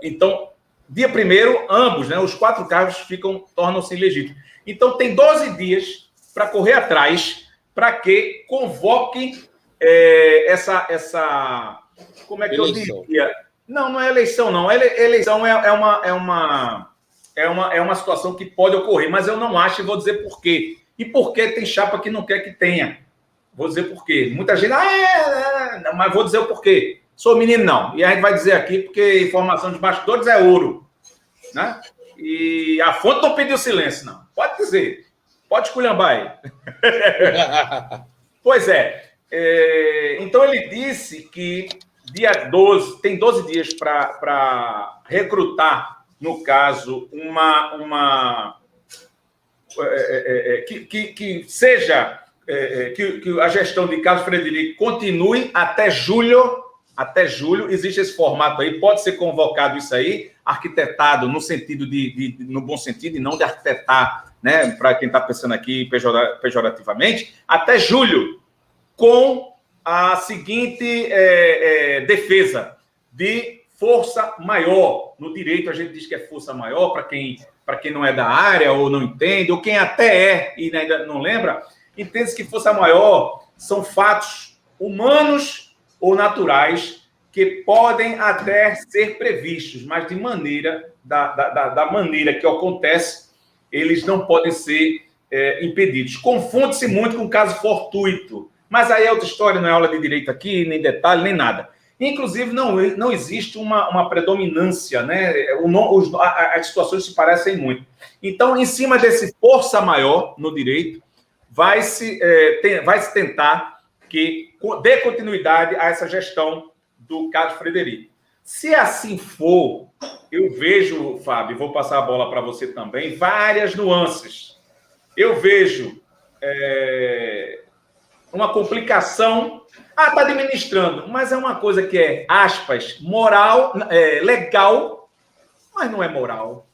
Então, dia 1º, ambos, né, os 4 cargos tornam-se ilegítimos. Então, tem 12 dias para correr atrás para que convoque essa... Como é que eleição. Eu diria? Não é eleição, não. Eleição é uma situação que pode ocorrer, mas eu não acho e vou dizer por quê. E por que tem chapa que não quer que tenha? Vou dizer por quê. Muita gente... mas vou dizer o porquê. Sou menino, não. E a gente vai dizer aqui porque informação de bastidores é ouro. Né? E a fonte não pediu silêncio, não. Pode dizer. Pode esculhambar aí. Pois é. Então, ele disse que dia 12, tem 12 dias para recrutar, no caso, que seja... que a gestão de Carlos Frederico continue até julho. Até julho, existe esse formato aí, pode ser convocado isso aí, arquitetado no sentido no bom sentido, e não de arquitetar, né, para quem está pensando aqui pejorativamente, até julho, com a seguinte defesa de força maior. No direito, a gente diz que é força maior, para quem não é da área, ou não entende, ou quem até e ainda não lembra, entende-se que força maior são fatos humanos ou naturais que podem até ser previstos, mas de maneira da maneira que acontece, eles não podem ser impedidos. Confunde-se muito com caso fortuito, mas aí é outra história, não é aula de direito aqui, nem detalhe, nem nada. Inclusive, não existe uma predominância, né? As situações se parecem muito. Então, em cima desse força maior no direito, vai se tentar que dê continuidade a essa gestão do Carlos Frederico. Se assim for, eu vejo, Fábio, vou passar a bola para você também, várias nuances. Eu vejo uma complicação. Está administrando, mas é uma coisa que é, aspas, moral, legal, mas não é moral.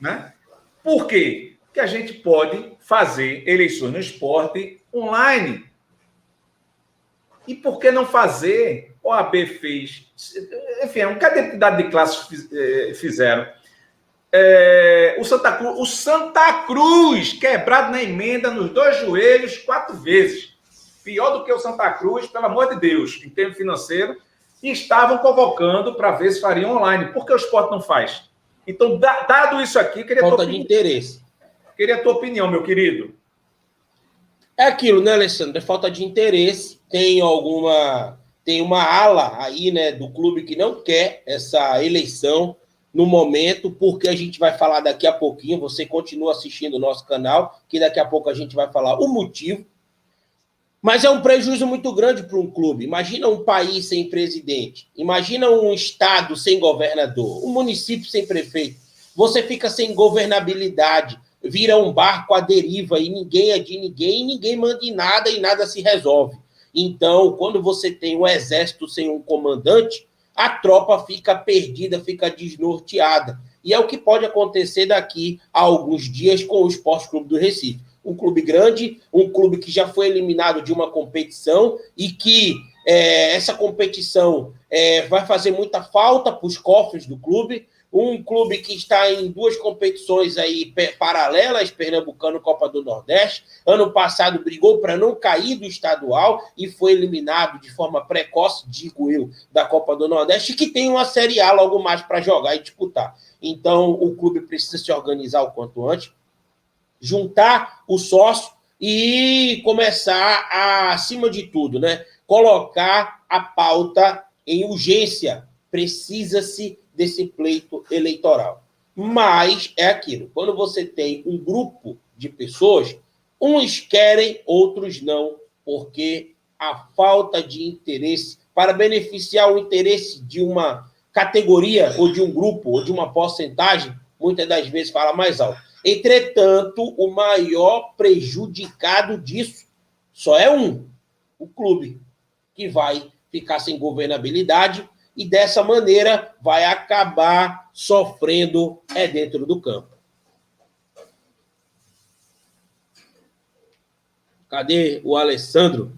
Né? Por quê? Porque a gente pode fazer eleições no esporte online. E por que não fazer? O AB fez. Enfim, um cadê de classes fizeram? O Santa Cruz, quebrado na emenda, nos 2 joelhos, 4 vezes. Pior do que o Santa Cruz, pelo amor de Deus, em termos financeiros. E estavam convocando para ver se fariam online. Por que o esporte não faz? Então, dado isso aqui, queria falta de interesse. Queria a tua opinião, meu querido. É aquilo, né, Alessandro? É falta de interesse. Tem uma ala aí, né, do clube que não quer essa eleição no momento, porque a gente vai falar daqui a pouquinho. Você continua assistindo o nosso canal, que daqui a pouco a gente vai falar o motivo. Mas é um prejuízo muito grande para um clube. Imagina um país sem presidente. Imagina um estado sem governador. Um município sem prefeito. Você fica sem governabilidade. Vira um barco à deriva e ninguém é de ninguém, e ninguém manda em nada e nada se resolve. Então, quando você tem um exército sem um comandante, a tropa fica perdida, fica desnorteada. E é o que pode acontecer daqui a alguns dias com o Sport Clube do Recife. Um clube grande, um clube que já foi eliminado de uma competição e que essa competição vai fazer muita falta para os cofres do clube. Um clube que está em 2 competições aí paralelas, Pernambucano, Copa do Nordeste. Ano passado brigou para não cair do estadual e foi eliminado de forma precoce, digo eu, da Copa do Nordeste, que tem uma Série A logo mais para jogar e disputar. Então, o clube precisa se organizar o quanto antes, juntar o sócio e começar a, acima de tudo, né, colocar a pauta em urgência. Precisa-se desse pleito eleitoral. Mas é aquilo, quando você tem um grupo de pessoas, uns querem, outros não, porque a falta de interesse para beneficiar o interesse de uma categoria ou de um grupo ou de uma porcentagem, muitas das vezes fala mais alto. Entretanto, o maior prejudicado disso só é o clube, que vai ficar sem governabilidade e, dessa maneira, vai acabar sofrendo dentro do campo. Cadê o Alessandro?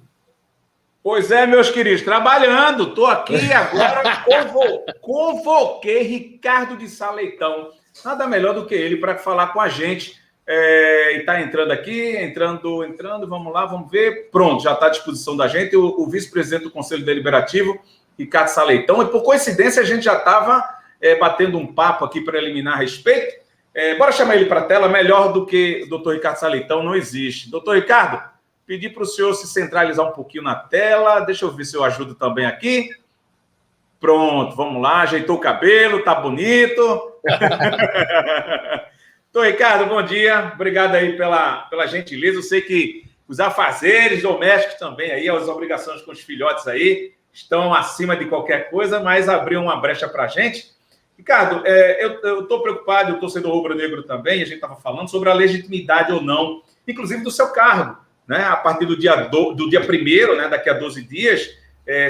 Pois é, meus queridos, trabalhando. Estou aqui agora, convoquei Ricardo de Sá Leitão. Nada melhor do que ele para falar com a gente. E está entrando aqui, entrando, vamos lá, vamos ver. Pronto, já está à disposição da gente. O vice-presidente do Conselho Deliberativo, Ricardo de Sá Leitão. E por coincidência, a gente já estava batendo um papo aqui preliminar a respeito. Bora chamar ele para a tela. Melhor do que o doutor Ricardo de Sá Leitão não existe. Doutor Ricardo, pedir para o senhor se centralizar um pouquinho na tela. Deixa eu ver se eu ajudo também aqui. Pronto, vamos lá. Ajeitou o cabelo, tá bonito. Doutor Ricardo, bom dia. Obrigado aí pela gentileza. Eu sei que os afazeres domésticos também aí, as obrigações com os filhotes aí, estão acima de qualquer coisa, mas abriu uma brecha para a gente. Ricardo, eu estou preocupado, o torcedor rubro-negro também, a gente estava falando sobre a legitimidade ou não, inclusive do seu cargo, né? A partir do dia 1º, né? Daqui a 12 dias,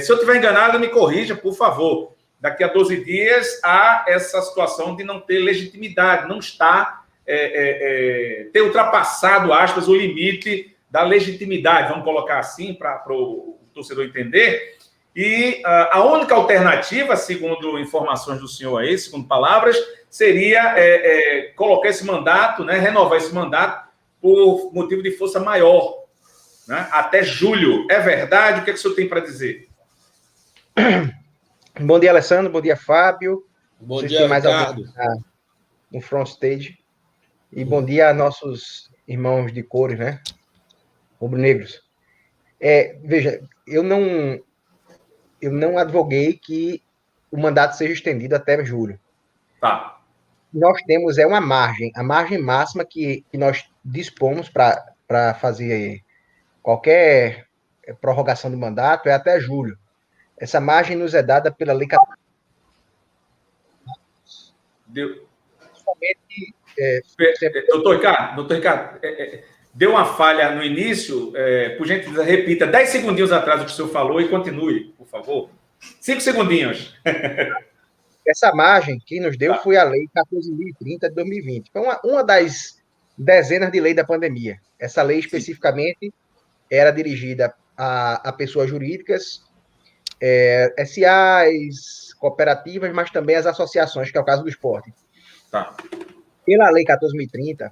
se eu estiver enganado, me corrija, por favor. Daqui a 12 dias há essa situação de não ter legitimidade, não está ter ultrapassado, aspas, o limite da legitimidade, vamos colocar assim, para o torcedor entender. E a única alternativa, segundo informações do senhor aí, segundo palavras, seria colocar esse mandato, né, renovar esse mandato por motivo de força maior, né, até julho. É verdade? O que o senhor tem para dizer? Bom dia, Alessandro. Bom dia, Fábio. Bom dia, mais Ricardo. No front stage. E bom dia a nossos irmãos de cores, né? Rubro-negros. Veja, eu não advoguei que o mandato seja estendido até julho. Tá. Nós temos a margem máxima que nós dispomos para fazer qualquer prorrogação do mandato é até julho. Essa margem nos é dada pela Lei 14. Doutor Ricardo, deu uma falha no início, por gentileza, repita 10 segundinhos atrás o que o senhor falou e continue, por favor. 5 segundinhos. Essa margem que nos deu foi a Lei 14.030 de 2020. Foi uma das dezenas de leis da pandemia. Essa lei, especificamente, era dirigida a pessoas jurídicas, SAs, cooperativas, mas também as associações, que é o caso do esporte. Tá. Pela Lei 14.030,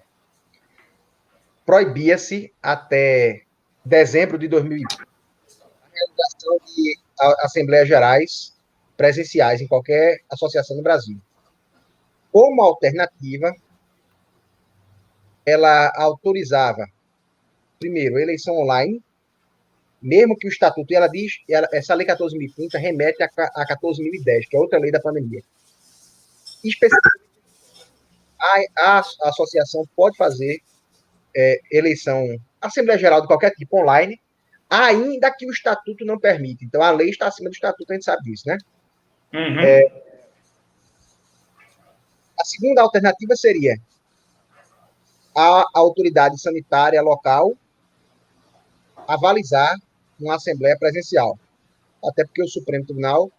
proibia-se até dezembro de 2020 a realização de assembleias gerais presenciais em qualquer associação no Brasil. Como alternativa, ela autorizava, primeiro, eleição online, mesmo que o estatuto, e ela diz, essa Lei 14.030 remete a 14.010, que é outra lei da pandemia. Especificamente, a associação pode fazer eleição, Assembleia Geral de qualquer tipo online, ainda que o estatuto não permita. Então, a lei está acima do estatuto, a gente sabe disso, né? Uhum. A segunda alternativa seria a autoridade sanitária local avalizar uma assembleia presencial. Até porque o Supremo Tribunal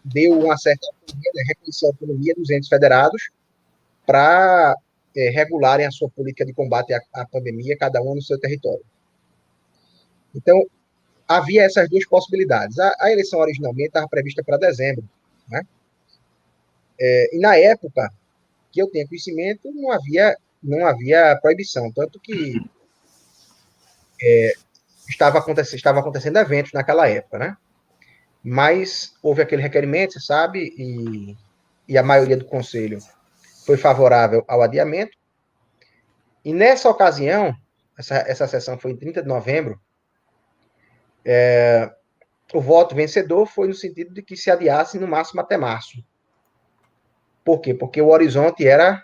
deu uma certa autonomia, né, reconheceu a autonomia dos entes federados para regularem a sua política de combate à pandemia, cada um no seu território. Então, havia essas duas possibilidades. A eleição originalmente estava prevista para dezembro, né? E na época que eu tenho conhecimento, não havia proibição, tanto que estava acontecendo eventos naquela época, né? Mas houve aquele requerimento, você sabe, e a maioria do conselho foi favorável ao adiamento. E nessa ocasião, essa sessão foi em 30 de novembro, o voto vencedor foi no sentido de que se adiasse no máximo até março. Por quê? Porque o horizonte era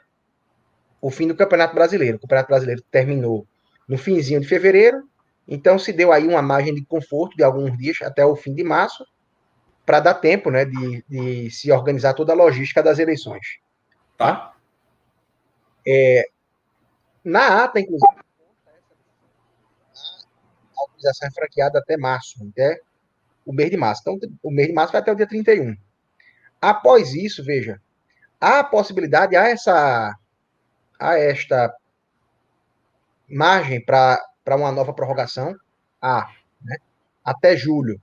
o fim do Campeonato Brasileiro. O Campeonato Brasileiro terminou no finzinho de fevereiro, então se deu aí uma margem de conforto de alguns dias até o fim de março, para dar tempo, né, de se organizar toda a logística das eleições. Tá. Na ata, inclusive, a autorização é franqueada até março, até o mês de março. Então, o mês de março vai até o dia 31. Após isso, veja, há a possibilidade, há esta margem para uma nova prorrogação, né, até julho.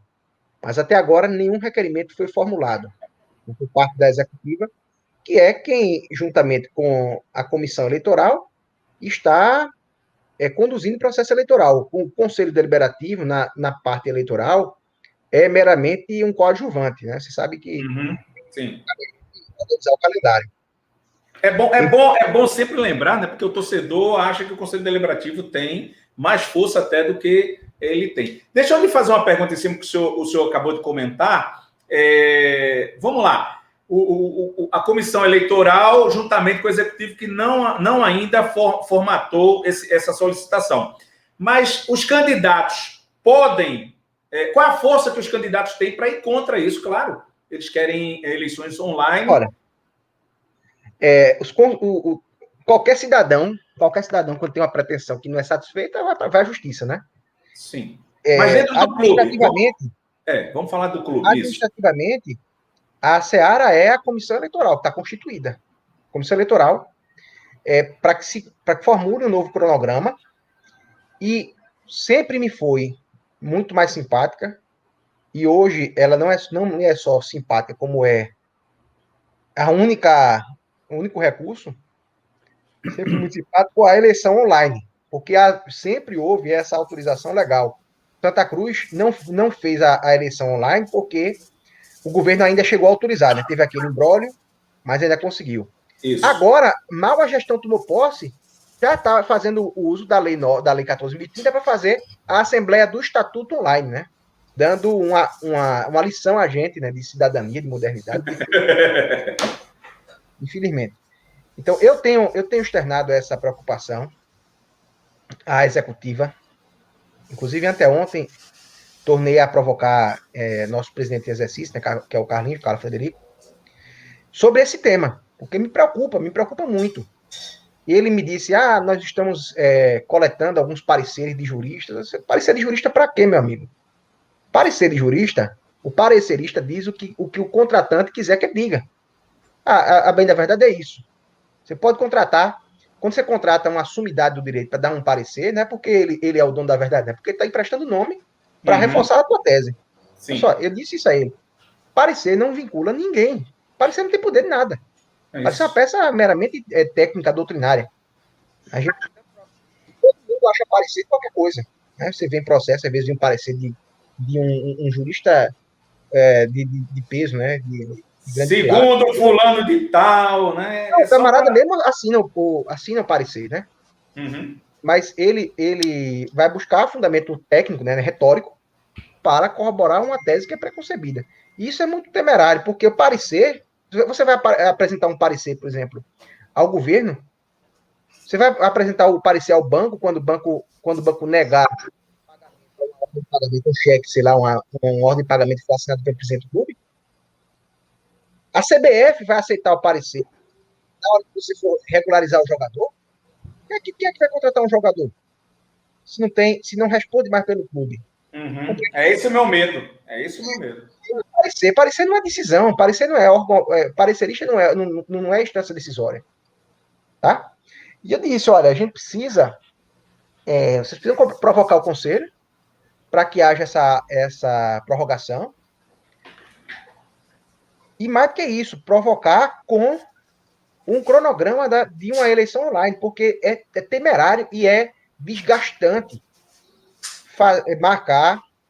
Mas até agora nenhum requerimento foi formulado por parte da executiva, que é quem, juntamente com a comissão eleitoral, está conduzindo o processo eleitoral. O Conselho Deliberativo, na parte eleitoral, é meramente um coadjuvante, né? Você sabe que Sim. organizar o calendário. É bom sempre lembrar, né? Porque o torcedor acha que o Conselho Deliberativo tem mais força até do que ele tem. Deixa eu lhe fazer uma pergunta em cima que o senhor acabou de comentar. Vamos lá. A comissão eleitoral, juntamente com o executivo, que não ainda formatou essa solicitação. Mas os candidatos podem... qual é a força que os candidatos têm para ir contra isso? Claro, eles querem eleições online. Olha, qualquer cidadão, quando tem uma pretensão que não é satisfeita, vai à justiça, né? Sim. Mas dentro do clube... Vamos falar do clube. Administrativamente, a Seara é a comissão eleitoral, que está constituída. Comissão eleitoral, para que formule um novo cronograma, e sempre me foi muito mais simpática, e hoje ela não é só simpática, como é o único recurso, sempre muito simpático, a eleição online, porque sempre houve essa autorização legal. Santa Cruz não fez a eleição online porque o governo ainda chegou a autorizar, né? Teve aquele imbróglio, mas ainda conseguiu. Isso. Agora, mal a gestão tomou posse, já está fazendo o uso da lei 14.030 para fazer a Assembleia do Estatuto online, né? Dando uma lição a gente, né? De cidadania, de modernidade. Infelizmente. Então, eu tenho externado essa preocupação à executiva. Inclusive, anteontem, tornei a provocar nosso presidente de exercício, né, que é o Carlos Frederico, sobre esse tema, porque me preocupa muito. E ele me disse, nós estamos coletando alguns pareceres de juristas. Parecer de jurista para quê, meu amigo? Parecer de jurista, o parecerista diz o que o contratante quiser que diga. A bem da verdade é isso. Você pode contratar, quando você contrata uma sumidade do direito para dar um parecer, não é porque ele é o dono da verdade, é porque ele está emprestando nome para reforçar a tua tese. Sim. Só, eu disse isso a ele. Parecer não vincula ninguém. Parecer não tem poder de nada. Parecer é uma peça meramente técnica, doutrinária. A gente, todo mundo acha parecer qualquer coisa. Né? Você vê em processo, às vezes, vem um parecer de um jurista de peso, né? Segundo o fulano de tal, né? Não, o camarada mesmo assina o parecer, né? Uhum. Mas ele vai buscar fundamento técnico, né, retórico, para corroborar uma tese que é preconcebida. E isso é muito temerário, porque o parecer... Você vai apresentar um parecer, por exemplo, ao governo, você vai apresentar o parecer ao banco, quando o banco negar pagamento, um cheque, sei lá, uma ordem de pagamento que foi assinada pelo presidente do clube, a CBF vai aceitar o parecer. Na hora que você for regularizar o jogador, quem é que vai contratar um jogador? Se não responde mais pelo clube. Uhum. É esse o meu medo. Parecer não é decisão. Parecer não é órgão. Parecerista não é instância decisória. Tá? E eu disse, olha, a gente precisa... vocês precisam provocar o conselho para que haja essa prorrogação. E mais do que isso, provocar com um cronograma de uma eleição online, porque é temerário e é desgastante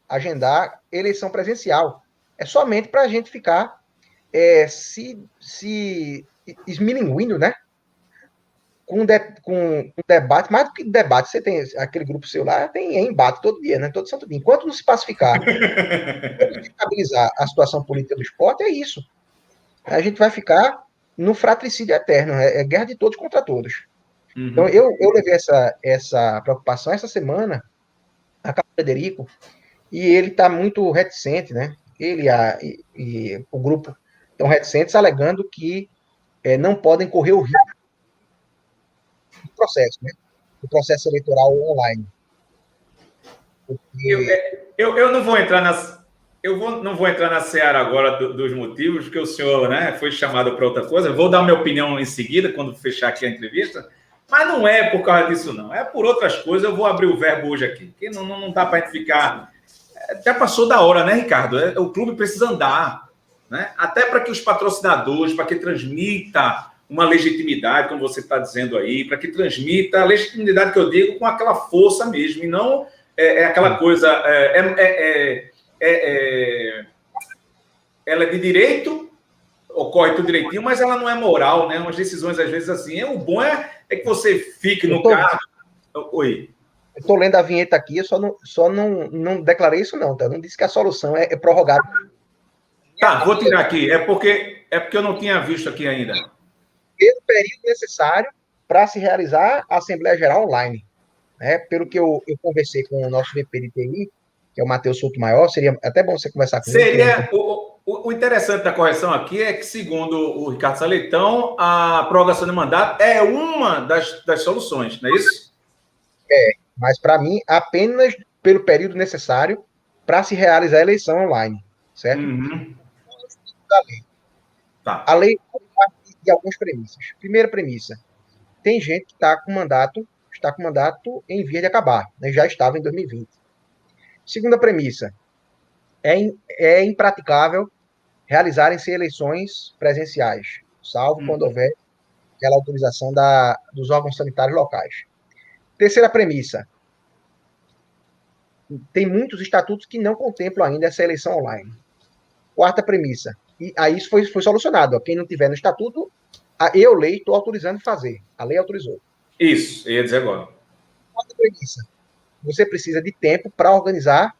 agendar eleição presencial. É somente para a gente ficar se esmilinguindo, né? Com debate, mais do que debate, você tem aquele grupo seu lá, tem embate todo dia, né? Todo santo dia. Enquanto não se pacificar, estabilizar a situação política do esporte, é isso. A gente vai ficar no fratricídio eterno, é guerra de todos contra todos. Uhum. Então, eu levei essa preocupação essa semana a Carlos Frederico, e ele está muito reticente, né? Ele e o grupo estão reticentes, alegando que não podem correr o risco do processo, né? Do processo eleitoral online. Porque... Eu não vou entrar não vou entrar na seara agora dos motivos, porque o senhor, né, foi chamado para outra coisa. Eu vou dar minha opinião em seguida, quando fechar aqui a entrevista. Mas não é por causa disso, não. É por outras coisas. Eu vou abrir o verbo hoje aqui. Que não dá para a gente ficar... Já passou da hora, né, Ricardo? O clube precisa andar, né? Até para que os patrocinadores, para que transmita uma legitimidade, como você está dizendo aí, para que transmita a legitimidade que eu digo com aquela força mesmo, e não aquela coisa... ela é de direito, ocorre tudo direitinho, mas ela não é moral, né? Umas decisões, às vezes, assim. O bom é que você fique no cargo... Oi. Eu estou lendo a vinheta aqui, eu só não declarei isso, não, tá? Eu não disse que a solução é prorrogar. Tá, vou tirar aqui. É porque eu não tinha visto aqui ainda. Pelo período necessário para se realizar a Assembleia Geral online. Né? Pelo que eu conversei com o nosso VP de TI, que é o Matheus Souto Maior, seria até bom você conversar com ele. O interessante da correção aqui é que, segundo o Ricardo Saleitão, a prorrogação de mandato é uma das soluções, não é isso? Mas para mim, apenas pelo período necessário para se realizar a eleição online, certo? Uhum. Da lei. Tá. A lei parte de algumas premissas. Primeira premissa, tem gente que está com mandato em via de acabar, né? Já estava em 2020. Segunda premissa, é impraticável realizarem-se eleições presenciais, salvo quando houver aquela autorização dos órgãos sanitários locais. Terceira premissa, tem muitos estatutos que não contemplam ainda essa eleição online. Quarta premissa, e aí isso foi solucionado. Ó, quem não tiver no estatuto, eu, lei, estou autorizando fazer. A lei autorizou. Isso, eu ia dizer agora. Quarta premissa, você precisa de tempo para organizar.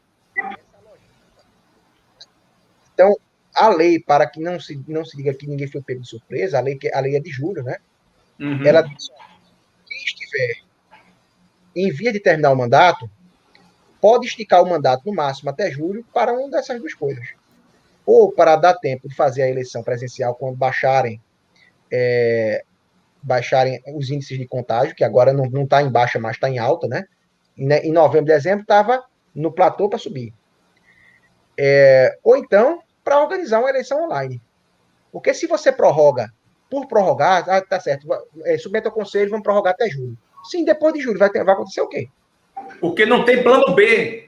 Então, a lei, para que não se diga que ninguém foi pego de surpresa, a lei é de julho, né? Uhum. Ela diz, quem estiver em via de terminar o mandato, pode esticar o mandato no máximo até julho para uma dessas duas coisas. Ou para dar tempo de fazer a eleição presencial quando baixarem os índices de contágio, que agora não está em baixa, mas está em alta, né? Em novembro, dezembro, estava no platô para subir. Ou então, para organizar uma eleição online. Porque se você prorroga por prorrogar, tá certo, submeta ao conselho, vamos prorrogar até julho. Sim, depois de julho vai acontecer o quê? Porque não tem plano B.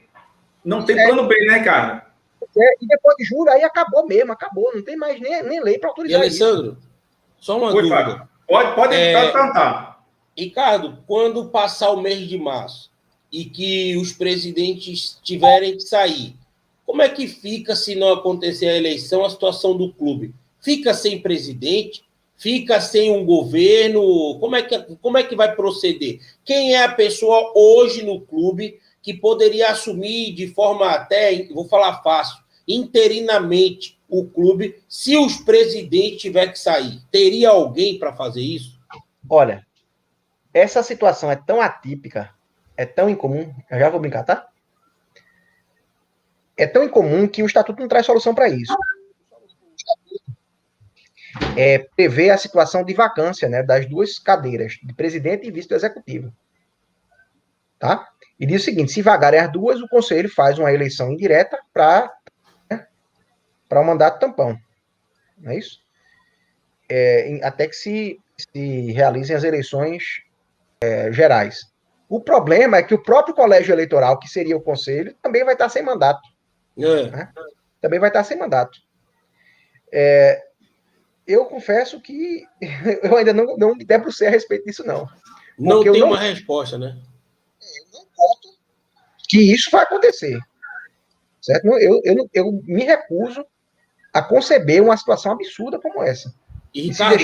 Não tem plano B, né, cara? E depois de julho, aí acabou mesmo, acabou. Não tem mais nem lei para autorizar Alessandro, isso. Só uma dúvida. Fábio. Pode perguntar. Ricardo, quando passar o mês de março e que os presidentes tiverem que sair, como é que fica, se não acontecer a eleição, a situação do clube? Fica sem presidente? Fica sem um governo? Como é que vai proceder? Quem é a pessoa hoje no clube que poderia assumir de forma até, vou falar fácil, interinamente o clube, se os presidentes tiverem que sair? Teria alguém para fazer isso? Olha, essa situação é tão atípica, é tão incomum, eu já vou brincar, tá? É tão incomum que o estatuto não traz solução para isso. Prevê a situação de vacância, né, das duas cadeiras, de presidente e vice do executivo. Tá? E diz o seguinte, se vagarem as duas, o conselho faz uma eleição indireta para o mandato tampão. Não é isso? Até que se realizem as eleições gerais. O problema é que o próprio colégio eleitoral, que seria o conselho, também vai estar sem mandato. Né? Também vai estar sem mandato. Eu confesso que eu ainda não me debrucei a respeito disso, não. Não tem uma resposta, né? Eu não conto que isso vai acontecer. Certo? Eu me recuso a conceber uma situação absurda como essa. E, Ricardo,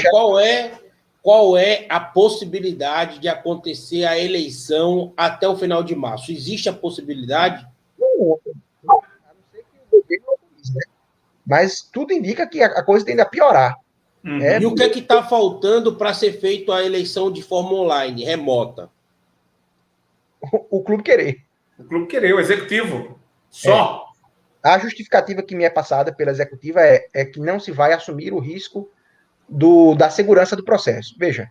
qual é a possibilidade de acontecer a eleição até o final de março? Existe a possibilidade? Não, a não ser que o governo autorize, né? Mas tudo indica que a coisa tende a piorar. Uhum. E o que é que está faltando para ser feita a eleição de forma online, remota? O clube querer. O clube querer, o executivo. Só. A justificativa que me é passada pela executiva é que não se vai assumir o risco da segurança do processo. Veja,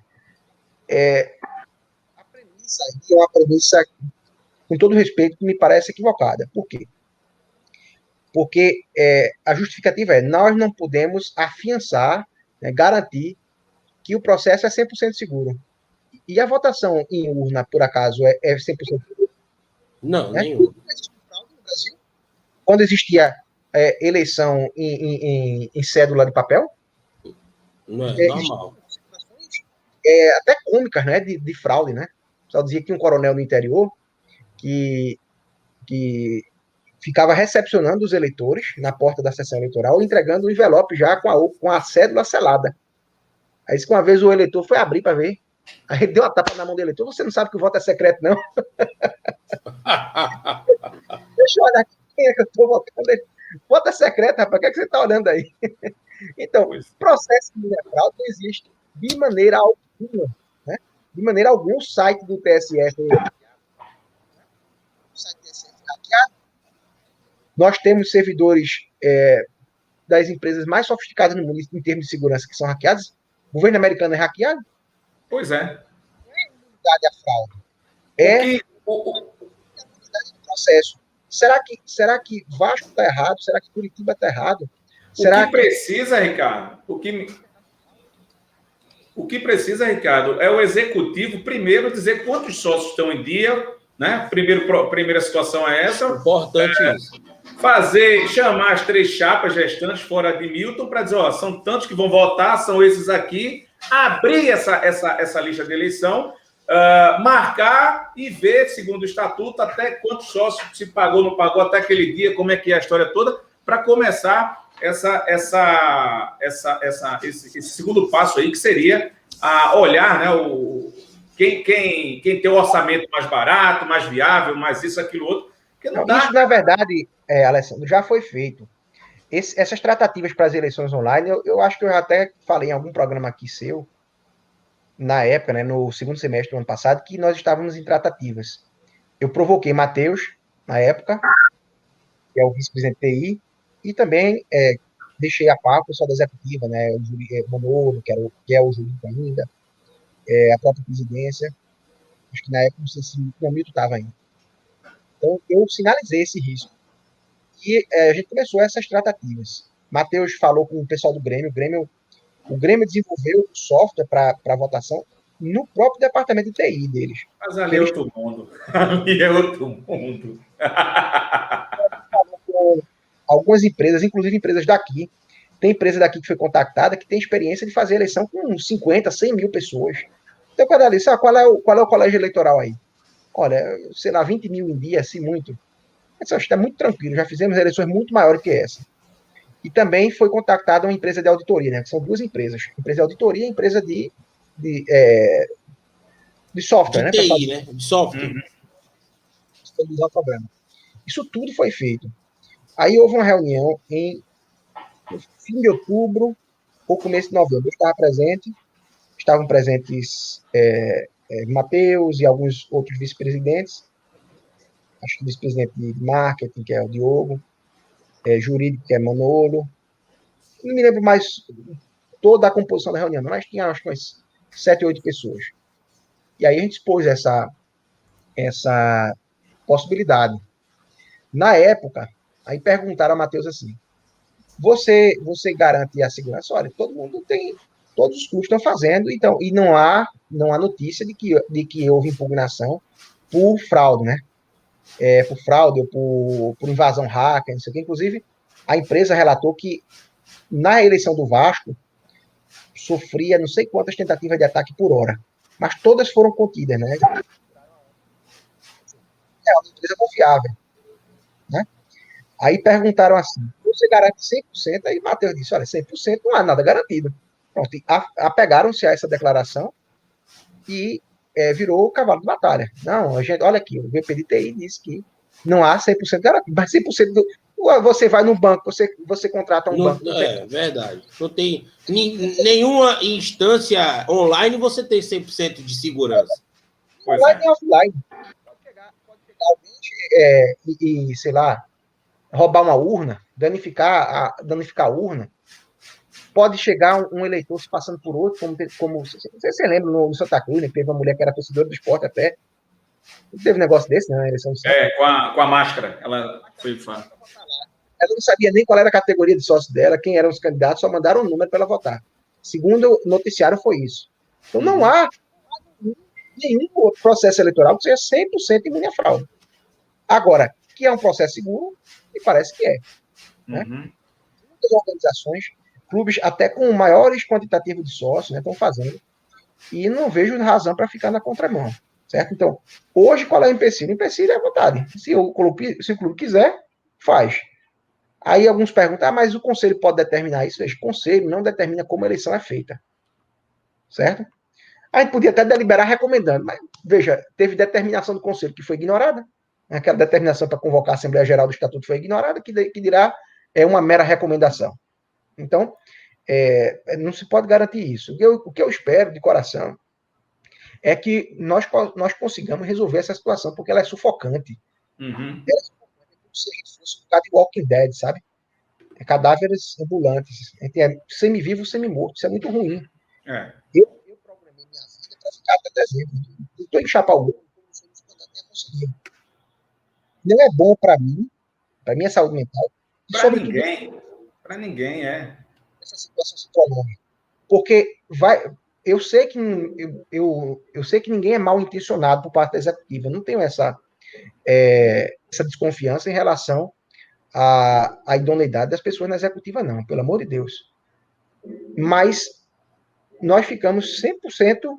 a premissa é uma premissa, com todo respeito, que me parece equivocada. Por quê? Porque a justificativa nós não podemos afiançar, né, garantir que o processo é 100% seguro. E a votação em urna, por acaso, é 100%? Não, Né? nenhum. No Brasil, quando existia eleição em cédula de papel, Não é normal. até cômicas, né, de fraude, né? Só dizia que um coronel do interior que ficava recepcionando os eleitores na porta da sessão eleitoral, entregando o envelope já com a cédula selada. Aí disse que uma vez o eleitor foi abrir para ver, aí deu uma tapa na mão do eleitor, você não sabe que o voto é secreto, não? Deixa eu olhar aqui, quem é que eu estou votando? Voto é secreto, rapaz, o que é que você está olhando aí? Então, processo de fraude não existe de maneira alguma, né? De maneira alguma, o site do TSE hackeado. Nós temos servidores das empresas mais sofisticadas no mundo em termos de segurança que são hackeados. O governo americano é hackeado? Pois é. Não é imunidade à fraude. É imunidade do processo. Será que Vasco está errado? Será que Curitiba está errado? Será que precisa, Ricardo? O que precisa, Ricardo, é o executivo primeiro dizer quantos sócios estão em dia, né? Primeira situação é essa. Importante isso. Chamar as 3 chapas gestantes fora de Milton para dizer, ó, são tantos que vão votar, são esses aqui, abrir essa lista de eleição, marcar e ver, segundo o estatuto, até quantos sócios se pagou, não pagou até aquele dia, como é que é a história toda, para começar esse segundo passo aí, que seria olhar, né, quem tem o orçamento mais barato, mais viável, mais isso, aquilo, outro. Não, isso, na verdade, Alessandro, já foi feito. Essas tratativas para as eleições online, eu acho que eu já até falei em algum programa aqui seu, na época, né, no segundo semestre do ano passado, que nós estávamos em tratativas. Eu provoquei Matheus, na época, que é o vice-presidente de TI, e também deixei a par o pessoal da executiva, né, o Manolo, que é o jurídico ainda, a própria presidência. Acho que na época, não sei se o Milton estava ainda. Então, eu sinalizei esse risco. E a gente começou essas tratativas. Matheus falou com o pessoal do Grêmio. O Grêmio desenvolveu o software para votação no próprio departamento de TI deles. Mas ali é outro mundo. Ali é outro mundo. Algumas empresas, inclusive empresas daqui. Tem empresa daqui que foi contactada que tem experiência de fazer eleição com 50, 100 mil pessoas. Então, quando ela disse, qual é o colégio eleitoral aí? Olha, sei lá, 20 mil em dia, assim, muito. Mas acho que está muito tranquilo, já fizemos eleições muito maiores que essa. E também foi contactada uma empresa de auditoria, né? São 2 empresas. Empresa de auditoria e empresa de software, de né? TI, né? De software. Estabilizar o problema. Isso tudo foi feito. Aí houve uma reunião no fim de outubro ou começo de novembro. Eu estava presente, estavam presentes Matheus e alguns outros vice-presidentes. Acho que o vice-presidente de marketing, que é o Diogo, jurídico, que é Manolo. Não me lembro mais toda a composição da reunião, mas tinha acho que umas 7, 8 pessoas. E aí a gente expôs essa possibilidade. Na época, aí perguntaram a Matheus assim, você garante a segurança? Olha, todos os clubes estão fazendo, então, e não há notícia de que houve impugnação por fraude, né? Por fraude ou por invasão hacker, não sei o que. Inclusive, a empresa relatou que na eleição do Vasco sofria não sei quantas tentativas de ataque por hora, mas todas foram contidas, né? É uma empresa confiável, né? Aí perguntaram assim, você garante 100%? Aí Matheus disse, olha, 100% não há nada garantido. Pronto, apegaram-se a essa declaração e virou o cavalo de batalha. Não, olha aqui, o VP de TI disse que não há 100% garantido, mas 100% você vai no banco, você contrata banco. É verdade. Não tem nenhuma instância online você tem 100% de segurança. Online e offline. Pode chegar alguém sei lá, roubar uma urna, danificar a urna. Pode chegar um eleitor se passando por outro, como não sei se você lembra, no Santa Cruz, né, que teve uma mulher que era torcedora do esporte até. Não teve um negócio desse, né? Na eleição do Santa. Com a máscara. Ela foi fã. Ela não sabia nem qual era a categoria de sócio dela, quem eram os candidatos, só mandaram um número para ela votar. Segundo o noticiário, foi isso. Então, não há nenhum outro processo eleitoral que seja 100% imune à fraude. Agora, que é um processo seguro, me parece que é. Né? Muitas organizações, clubes até com maiores quantitativos de sócios, né, estão fazendo, e não vejo razão para ficar na contramão. Certo? Então, hoje, qual é o empecilho? O empecilho é a vontade. Se o clube quiser, faz. Aí alguns perguntam, mas o conselho pode determinar isso? Veja, o conselho não determina como a eleição é feita. Certo? A gente podia até deliberar recomendando, mas, veja, teve determinação do conselho que foi ignorada. Aquela determinação para convocar a Assembleia Geral do Estatuto foi ignorada, que dirá é uma mera recomendação. Então, não se pode garantir isso. O que eu espero de coração é que nós consigamos resolver essa situação, porque ela é sufocante. Ela é sufocante, como se a gente fosse um bocado de Walking Dead, sabe? Cadáveres ambulantes. A gente é semi-vivo, semi-morto. Isso é muito ruim. Eu programei minha vida para ficar até dezembro. Eu estou em Chapaú, não é bom para mim, para minha saúde mental. Para ninguém, essa situação se prolonga. Porque eu sei que eu sei que ninguém é mal intencionado por parte da executiva. Eu não tenho essa desconfiança em relação à idoneidade das pessoas na executiva, não, pelo amor de Deus. Mas nós ficamos 100%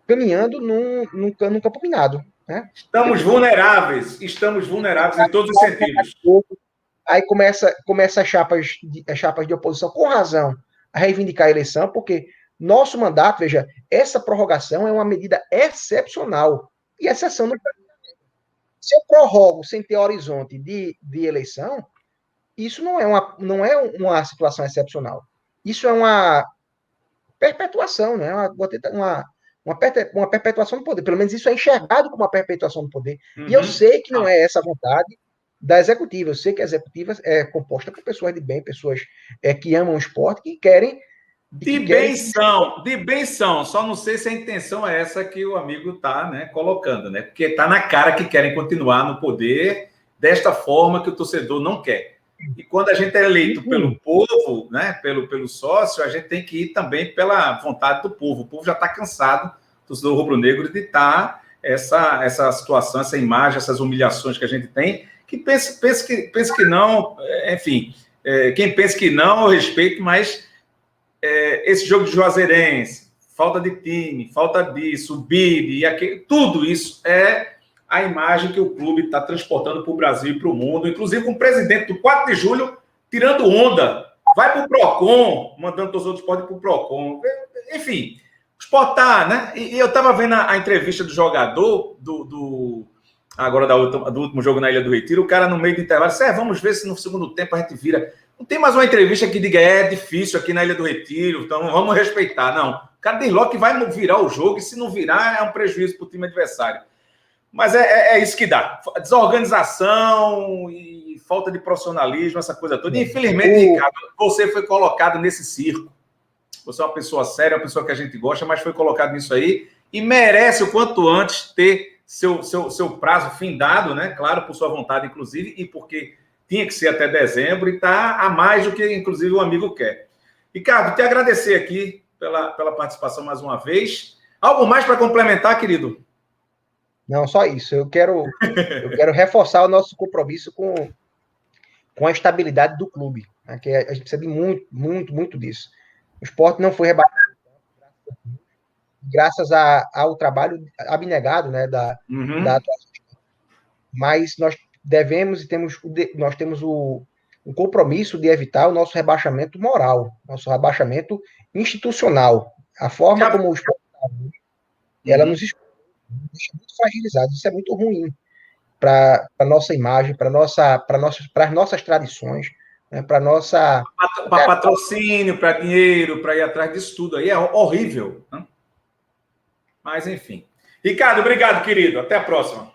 caminhando num campo minado. Né? Estamos vulneráveis em todos os sentidos. Aí começa as chapas de oposição, com razão, a reivindicar a eleição, porque nosso mandato, veja, essa prorrogação é uma medida excepcional. E exceção não. Se eu prorrogo sem ter horizonte de eleição, isso não é uma situação excepcional. Isso é uma perpetuação, né? Uma perpetuação do poder. Pelo menos isso é enxergado como uma perpetuação do poder. E eu sei que não é essa a vontade da executiva. Eu sei que a executiva é composta por pessoas de bem, pessoas que amam o esporte, que querem... De bem são. Só não sei se a intenção é essa que o amigo está, né, colocando, né? Porque está na cara que querem continuar no poder desta forma que o torcedor não quer. E quando a gente é eleito pelo povo, né, pelo sócio, a gente tem que ir também pela vontade do povo. O povo já está cansado, o torcedor rubro-negro, de estar essa situação, essa imagem, essas humilhações que a gente tem, que pensa que não, enfim, quem pensa que não, eu respeito, mas esse jogo de Juazeirense, falta de time, falta disso, o BID, e aquele, tudo isso é a imagem que o clube está transportando para o Brasil e para o mundo, inclusive com o presidente do 4 de julho tirando onda, vai para o PROCON, mandando todos os outros esportes para o PROCON. Enfim, o esporte está, né? E eu estava vendo a entrevista do jogador agora do último jogo na Ilha do Retiro, o cara no meio do intervalo disse, vamos ver se no segundo tempo a gente vira. Não tem mais uma entrevista que diga, é difícil aqui na Ilha do Retiro, então vamos respeitar. Não, o cara tem logo que vai virar o jogo, e se não virar, é um prejuízo para o time adversário. Mas é isso que dá. Desorganização e falta de profissionalismo, essa coisa toda. E, infelizmente, Ricardo, você foi colocado nesse circo. Você é uma pessoa séria, uma pessoa que a gente gosta, mas foi colocado nisso aí e merece o quanto antes ter seu prazo findado, né? Claro, por sua vontade, inclusive, e porque tinha que ser até dezembro e está a mais do que, inclusive, o amigo quer. Ricardo, te agradecer aqui pela participação mais uma vez. Algo mais para complementar, querido? Não, só isso. Eu quero reforçar o nosso compromisso com a estabilidade do clube, né? Que a gente precisa de muito, muito, muito disso. O esporte não foi rebaixado graças ao trabalho abnegado, né, da atuação. Mas nós devemos e nós temos o compromisso de evitar o nosso rebaixamento moral, nosso rebaixamento institucional. A forma como o esporte ela nos deixa muito fragilizados. Isso é muito ruim para a nossa imagem, para as nossas tradições, né, para patrocínio, para dinheiro, para ir atrás disso tudo aí. É horrível. Né? Mas, enfim. Ricardo, obrigado, querido. Até a próxima.